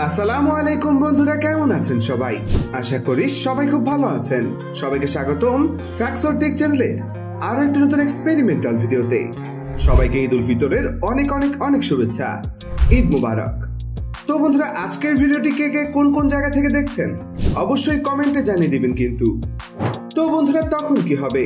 আসসালামু আলাইকুম বন্ধুরা, কেমন আছেন সবাই? আশা করি সবাই খুব ভালো আছেন। সবাইকে স্বাগতম ফ্যাক্টস অর টেক চ্যানেলের আরো একটা নতুন এক্সপেরিমেন্টাল ভিডিওতে। সবাইকে ঈদ উল ফিতরের অনেক অনেক অনেক শুভেচ্ছা। ঈদ মুবারক। তো বন্ধুরা, আজকের ভিডিওটি কে কে কোন কোন জায়গা থেকে দেখছেন অবশ্যই কমেন্টে জানিয়ে দিবেন কিন্তু। তো বন্ধুরা, তখন কি হবে?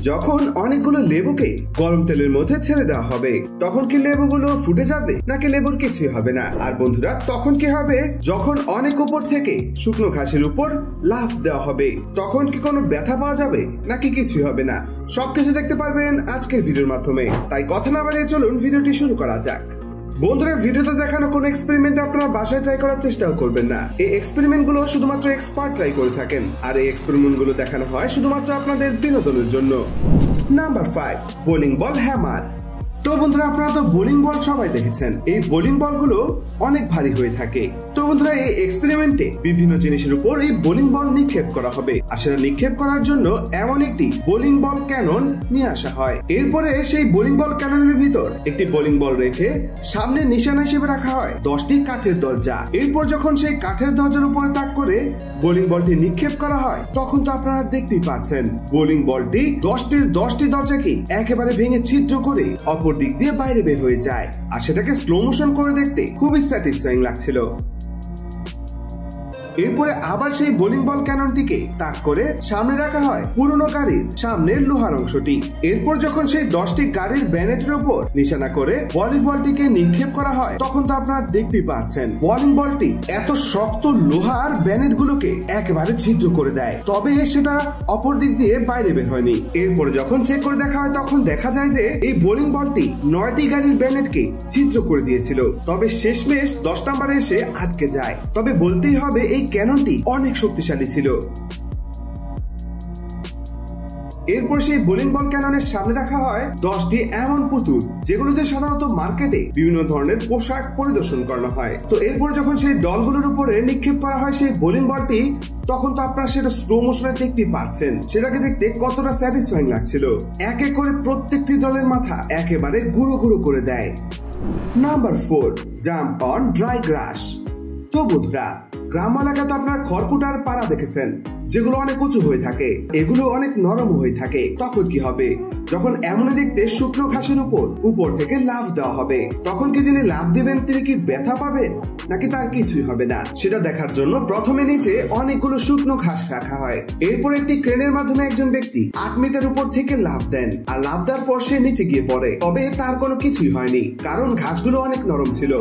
যখন অনেকগুলো লেবুকে গরম তেলের মধ্যে ছেড়ে দেওয়া হবে, তখন কি লেবুগুলো ফুটে যাবে নাকি লেবুর কিছুই হবে না? আর বন্ধুরা, তখন কি হবে? যখন অনেক উপর থেকে শুকনো ঘাসের উপর লাফ দেওয়া হবে, তখন কি কোনো ব্যথা পাওয়া যাবে নাকি কিছুই হবে না? সবকিছু দেখতে পারবেন আজকের ভিডিওর মাধ্যমে। তাই কথা না বাড়িয়ে চলুন ভিডিওটি শুরু করা যাক। বন্ধুরা, ভিডিওতে দেখানো কোন এক্সপেরিমেন্ট আপনারা বাসায় ট্রাই করার চেষ্টাও করবেন না। এই এক্সপেরিমেন্ট গুলো শুধুমাত্র এক্সপার্ট ট্রাই করে থাকেন, আর এই এক্সপেরিমেন্ট গুলো দেখানো হয় শুধুমাত্র আপনাদের বিনোদনের জন্য। Number 5, bowling ball hammer. তো বন্ধুরা, আপনারা তো বোলিং বল সবাই দেখেছেন। এই বোলিং বল গুলো অনেক ভারী হয়ে থাকে। তো বন্ধুরা, এই এক্সপেরিমেন্টে বিভিন্ন জিনিসের উপর এই বোলিং বল নিক্ষেপ করা হবে, আর সেটা নিক্ষেপ করার জন্য এমন একটি বোলিং বল ক্যানন নিয়ে আসা হয়। এরপরে সেই বোলিং বল ক্যাননের ভিতর একটি বোলিং বল রেখে সামনে নিশানা হিসেবে রাখা হয় 10টি কাঠের দরজা। এরপর যখন সেই কাঠের দরজার উপরে তাক করে বোলিং বলটি নিক্ষেপ করা হয়, তখন তো আপনারা দেখতেই পাচ্ছেন বোলিং বলটি 10টি দরজাকে একেবারে ভেঙে ছিদ্র করে অপর দিক দিয়ে বাইরে বের হয়ে যায়, আর সেটাকে স্লো মোশন করে দেখতে খুবই স্যাটিসফাইং লাগছিল। এরপরে আবার সেই বোলিং বল ক্যাননটিকে তাক করে সামনে রাখা হয় পুরনো গাড়ির সামনের লোহার অংশটি। এরপর যখন সেই 10টি গাড়ির ব্যানেটের উপর নিশানা করে বোলিং বলটিকে নিক্ষেপ করা হয়, তখন তো আপনারা দেখতেই পাচ্ছেন বোলিং বলটি এত শক্ত লোহার ব্যানেট গুলোকে একেবারে ছিদ্র করে দেয়, তবে সেটা অপর দিক দিয়ে বাইরে বের হয়নি। এরপরে যখন চেক করে দেখা হয়, তখন দেখা যায় যে এই বোলিং বলটি 9টি গাড়ির ব্যানেটকে ছিদ্র করে দিয়েছিল, তবে শেষমেশ 10 নম্বরে এসে আটকে যায়। তবে বলতেই হবে এই ক্যাননটি অনেক শক্তিশালী ছিল। এরপর সেই বোলিং বল ক্যাননের সামনে রাখা হয় 10টি এমন পুতুল, যেগুলোতে সাধারণত মার্কেটে বিভিন্ন ধরনের পোশাক পরিদর্শন করানো হয়। তো এরপর যখন সেই ডলগুলোর উপরে নিক্ষেপ করা হয় সেই বোলিং বলটি, তখন তো আপনারা সেটা স্লো মোশনে দেখতেই পাচ্ছেন সেটাকে দেখতে কতটা স্যাটিসফাইং লাগছিল। এক এক করে প্রত্যেকটি দলের মাথা একেবারে গুঁড়ো গুঁড়ো করে দেয়। নাম্বার 4, জাম্প অন ড্রাই গ্রাস। তো বন্ধুরা, গ্রাম এলাকাতে আপনারা খড়কুটার পাড়া দেখেছেন, যেগুলো অনেক উঁচু হয়ে থাকে, এগুলো অনেক নরম হয়ে থাকে। তখন কি হবে? যখন এমনই দেখতে শুকনো ঘাসের উপর থেকে লাফ দেওয়া হবে, তখন কি যিনি লাফ দিবেন তিনি কি ব্যথা পাবেন নাকি তার কিছুই হবে না? সেটা দেখার জন্য প্রথমে নিচে অনেকগুলো শুকনো ঘাস রাখা হয়। এরপর একটি ক্রেনের মাধ্যমে একজন ব্যক্তি 8 মিটার উপর থেকে লাফ দেন, আর লাফ দেওয়ার পর সে নিচে গিয়ে পড়ে, তবে তার কোনো কিছুই হয়নি কারণ ঘাসগুলো অনেক নরম ছিল।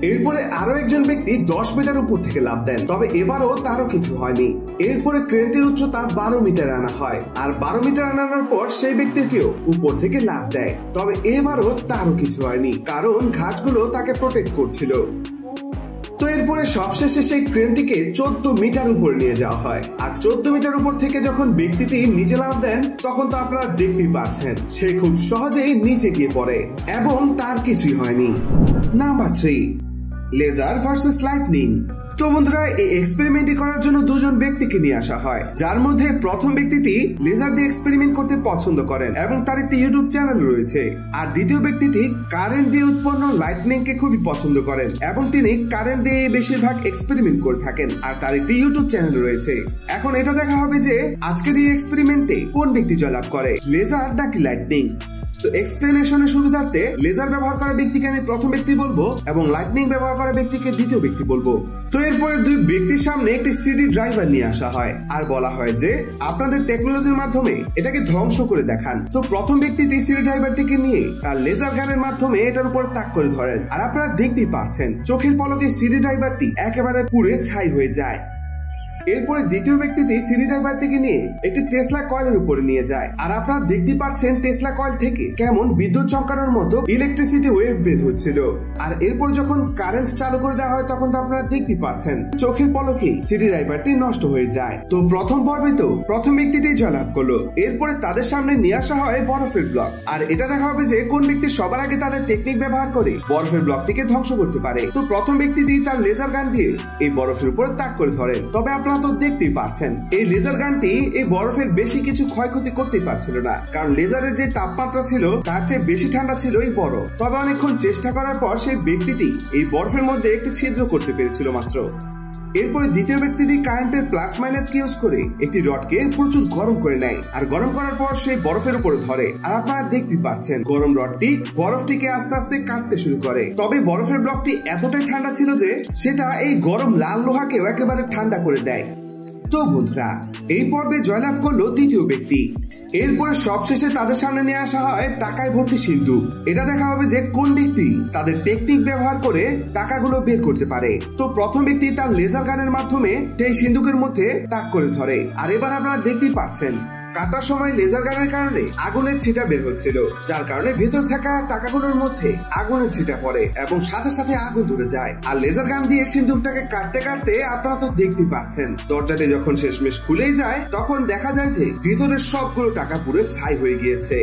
এরপরে আরো একজন ব্যক্তি 10 মিটার উপর থেকে লাফ দেন, তবে এবারও তারও কিছু হয়নি। এরপরে ক্রেনটির উচ্চতা 12 মিটার আনা হয়, আর 12 মিটার আনার পর সেই ব্যক্তিটিও উপর থেকে লাফ দেয়, তবে এবারও তারও কিছু হয়নি কারণ ঘাসগুলো তাকে প্রোটেক্ট করছিল। তো এরপরে সবশেষে সেই ক্রেনটিকে 14 মিটার উপরে নিয়ে যাওয়া হয়, আর 14 মিটার উপর থেকে যখন ব্যক্তিটি নিচে লাফ দেন, তখন তো আপনারা দেখতেই পাচ্ছেন সে খুব সহজেই নিচে গিয়ে পড়ে এবং তার কিছুই হয়নি। Number 3, laser versus lightning. তো বন্ধুরা, এই এক্সপেরিমেন্টটি করার জন্য দুজন ব্যক্তিকে নিয়ে আসা হয়, যার মধ্যে প্রথম ব্যক্তিটি লেজার দিয়ে এক্সপেরিমেন্ট করতে পছন্দ করেন এবং তার একটি ইউটিউব চ্যানেল রয়েছে। আর দ্বিতীয় ব্যক্তিটি কারেন্ট দিয়ে উৎপন্ন লাইটনিং কে খুবই পছন্দ করেন এবং তিনি কারেন্ট দিয়ে বেশিরভাগ এক্সপেরিমেন্ট করে থাকেন, আর তার একটি ইউটিউব চ্যানেল রয়েছে। এখন এটা দেখা হবে যে আজকের এই এক্সপেরিমেন্টে কোন ব্যক্তি জয়লাভ করে, লেজার নাকি লাইটনিং। তো এক্সপ্লেনেশনের সুবিধার্থে লেজার ব্যবহার করা ব্যক্তিকে আমি প্রথম ব্যক্তি বলবো এবং লাইটনিং ব্যবহার করা ব্যক্তিকে দ্বিতীয় ব্যক্তি বলবো। তো এরপরে দুই ব্যক্তির সামনে একটি সিডি ড্রাইভার নিয়ে আসা হয়, আর বলা হয় যে আপনাদের টেকনোলজির মাধ্যমে এটাকে ধ্বংস করে দেখান। তো প্রথম ব্যক্তিটি সিডি ড্রাইভারটিকে নিয়ে তার লেজার গানের মাধ্যমে এটার উপর তাক করে ধরেন, আর আপনারা দেখতেই পাচ্ছেন চোখের পলকে সিডি ড্রাইভারটি একেবারে পুড়ে ছাই হয়ে যায়। এরপরে দ্বিতীয় ব্যক্তিটি সিডি ড্রাইভারটিকে নিয়ে একটি টেসলা কয়েলের উপরে নিয়ে যায়, আর আপনারা দেখতে পাচ্ছেন টেসলা কয়েল থেকে কেমন বিদ্যুৎ চমকানোর মতো ইলেকট্রিসিটি ওয়েভ বের হচ্ছিল। আর এরপর যখন কারেন্ট চালু করে দেওয়া হয়, তখন তো আপনারা দেখতে পাচ্ছেন চোখের পলকে সিডি ড্রাইভারটি নষ্ট হয়ে যায়। তো প্রথম পর্বে তো প্রথম ব্যক্তিটি জয়লাভ করলো। এরপরে তাদের সামনে নিয়ে আসা হয় বরফের ব্লক, আর এটা দেখা হবে যে কোন ব্যক্তি সবার আগে তাদের টেকনিক ব্যবহার করে বরফের ব্লকটিকে ধ্বংস করতে পারে। তো প্রথম ব্যক্তিটি তার লেজার গান দিয়ে এই বরফের উপর তাক করে ধরেন, তবে আপনারা আপনারা তো দেখতেই পাচ্ছেন এই লেজার গানটি এই বরফের বেশি কিছু ক্ষয়ক্ষতি করতেই পারছিল না, কারণ লেজারের যে তাপমাত্রা ছিল তার চেয়ে বেশি ঠান্ডা ছিল এই বরফ। তবে অনেকক্ষণ চেষ্টা করার পর সেই ব্যক্তিটি এই বরফের মধ্যে একটি ছিদ্র করতে পেরেছিল মাত্র। এরপরে দ্বিতীয় ব্যক্তিটি কারেন্টের প্লাস মাইনাস কে ইউজ করে একটি রডকে প্রচুর গরম করে নেয়, আর গরম করার পর সেই বরফের উপরে ধরে। আর আপনারা দেখতে পাচ্ছেন গরম রডটি বরফটিকে আস্তে আস্তে কাটতে শুরু করে। তবে বরফের ব্লকটি এতটাই ঠান্ডা ছিল যে সেটা এই গরম লাল লোহাকেও একেবারে ঠান্ডা করে দেয়। তো বন্ধুরা, এই পর্বে জয়লাভ করলো তৃতীয় ব্যক্তি। এরপরে সবশেষে তাদের সামনে নিয়ে আসা হয় টাকায় ভর্তি সিন্ধুক। এটা দেখা হবে যে কোন ব্যক্তি তাদের টেকনিক ব্যবহার করে টাকাগুলো বের করতে পারে। তো প্রথম ব্যক্তি তার লেজার গানের মাধ্যমে সেই সিন্ধুকের মধ্যে তাক করে ধরে। আর এবার আপনারা দেখতেই পাচ্ছেন কাটার সময় লেজার গানের কারণে আগুনের ছিটা বের হচ্ছিল, যার কারণে ভেতর থাকা টাকাগুলোর মধ্যে আগুনের ছিটা পড়ে এবং সাথে সাথে আগুন ধরে যায়। আর লেজার গান দিয়ে সিন্ধুকটাকে কাটতে কাটতে আপনারা তো দেখতেই পাচ্ছেন দরজাটি যখন শেষমেশ খুলেই যায় তখন দেখা যায় যে ভিতরের সবগুলো টাকা পুরো ছাই হয়ে গিয়েছে।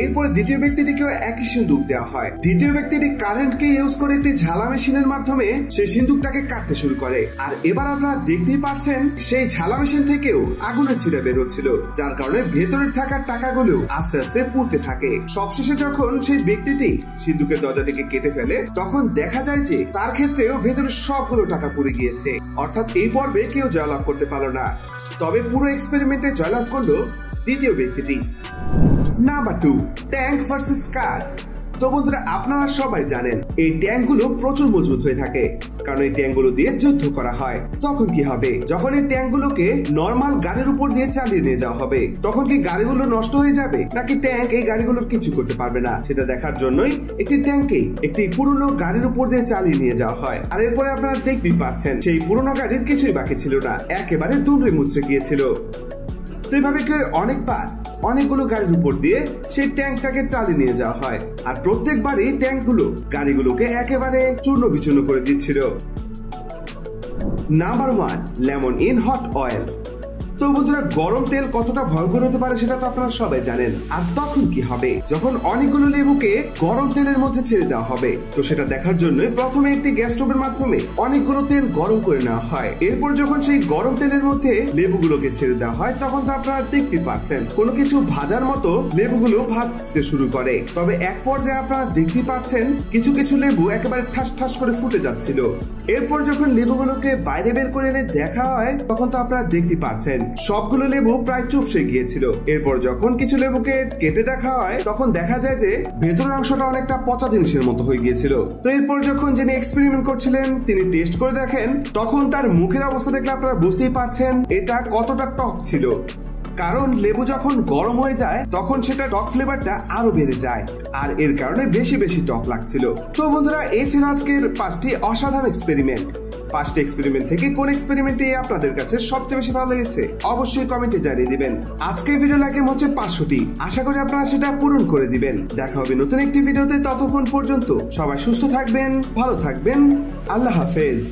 এরপরে দ্বিতীয় ব্যক্তিটিকেও একই সিন্ধুক দেওয়া হয়। দ্বিতীয় ব্যক্তিটি কারেন্টকে ইউজ করে একটি ঝালা মেশিনের মাধ্যমে সেই সিন্ধুকটাকে কাটতে শুরু করে। আর এবার আপনারা দেখতেই পাচ্ছেন সেই ঝালা মেশিন থেকেও আগুনের ছিটা বের হচ্ছিল, যার কারণে ভেতরে থাকা টাকাগুলো আস্তে আস্তে পুড়তে থাকে। সবশেষে যখন সেই ব্যক্তিটি সিন্ধুকের দরজাটিকে কেটে ফেলে তখন দেখা যায় যে তার ক্ষেত্রেও ভেতরে সবগুলো টাকা পুড়ে গিয়েছে। অর্থাৎ এই পর্বে কেউ জয়লাভ করতে পারলো না। তবে পুরো এক্সপেরিমেন্টে জয়লাভ করলো দ্বিতীয় ব্যক্তিটি। নাম্বার 2, ট্যাঙ্ক ভার্সেস কার। তো বন্ধুরা, আপনারা সবাই জানেন এই ট্যাঙ্কগুলো প্রচুর মজবুত হয়ে থাকে, কারণ এই ট্যাঙ্কগুলো দিয়ে যুদ্ধ করা হয়। তখন কি হবে, যখন এই ট্যাঙ্কগুলোকে নরমাল গাড়ির উপর দিয়ে চালিয়ে নিয়ে যাওয়া হবে তখন কি গাড়িগুলো নষ্ট হয়ে যাবে নাকি ট্যাঙ্ক এই গাড়িগুলোর কিছু করতে পারবে না, সেটা দেখার জন্যই একটি ট্যাঙ্কে একটি পুরনো গাড়ির উপর দিয়ে চালিয়ে নিয়ে যাওয়া হয়। আর এরপরে আপনারা দেখতেই পাচ্ছেন সেই পুরনো গাড়ির কিছুই বাকি ছিল না, একেবারে দুমড়ে মুচড়ে গিয়েছিল। তো এইভাবে অনেকবার অনেকগুলো গাড়ির উপর দিয়ে সেই ট্যাঙ্কটাকে চালিয়ে নিয়ে যাওয়া হয়, আর প্রত্যেকবারই ট্যাঙ্কগুলো গাড়িগুলোকে একেবারে চূর্ণ বিচূর্ণ করে দিচ্ছিল। Number 1, lemon in hot oil. তো বন্ধুরা, গরম তেল কতটা ভয়ঙ্কর হতে পারে সেটা তো আপনারা সবাই জানেন। আর তখন কি হবে, যখন অনেকগুলো লেবুকে গরম তেলের মধ্যে ছেড়ে দেওয়া হবে, তো সেটা দেখার জন্য প্রথমে একটি গ্যাস স্টোভের মাধ্যমে অনেকগুলো তেল গরম করে নেওয়া হয়। এরপর যখন সেই গরম তেলের মধ্যে লেবুগুলোকে ছেড়ে দেওয়া হয় তখন তো আপনারা দেখতে পাচ্ছেন কোনো কিছু ভাজার মতো লেবুগুলো ভাজতে শুরু করে। তবে এক পর্যায়ে আপনারা দেখতে পাচ্ছেন কিছু কিছু লেবু একেবারে ঠাস ঠাস করে ফুটে যাচ্ছিল। এরপর যখন লেবুগুলোকে বাইরে বের করে এনে দেখা হয় তখন তো আপনারা দেখতে পাচ্ছেন সবগুলো লেবু প্রায় চুপসে গিয়েছিল। এরপর যখন কিছু লেবুকে কেটে দেখা হয় তখন দেখা যায় যে ভেতরের অংশটা অনেকটা পচা জিনিসের মতো হয়ে গিয়েছিল। তো এরপর যখন যিনি এক্সপেরিমেন্ট করছিলেন তিনি টেস্ট করে দেখেন তখন তার মুখের অবস্থা দেখলে আপনারা বুঝতেই পারছেন এটা কতটা টক ছিল, কারণ লেবু যখন গরম হয়ে যায় তখন সেটা টক ফ্লেভারটা আরো বেড়ে যায়, আর এর কারণে বেশি বেশি টক লাগছিল। তো বন্ধুরা, এই ছিল আজকের 5টি অসাধারণ এক্সপেরিমেন্ট। 5টি এক্সপেরিমেন্ট থেকে কোন এক্সপেরিমেন্টটি আপনাদের কাছে সবচেয়ে বেশি ভালো লেগেছে অবশ্যই কমেন্টে জানিয়ে দিবেন। আজকের ভিডিও লাগে হচ্ছে 500টি, আশা করি আপনারা সেটা পূরণ করে দিবেন। দেখা হবে নতুন একটি ভিডিওতে, ততক্ষণ পর্যন্ত সবাই সুস্থ থাকবেন, ভালো থাকবেন, আল্লাহ হাফেজ।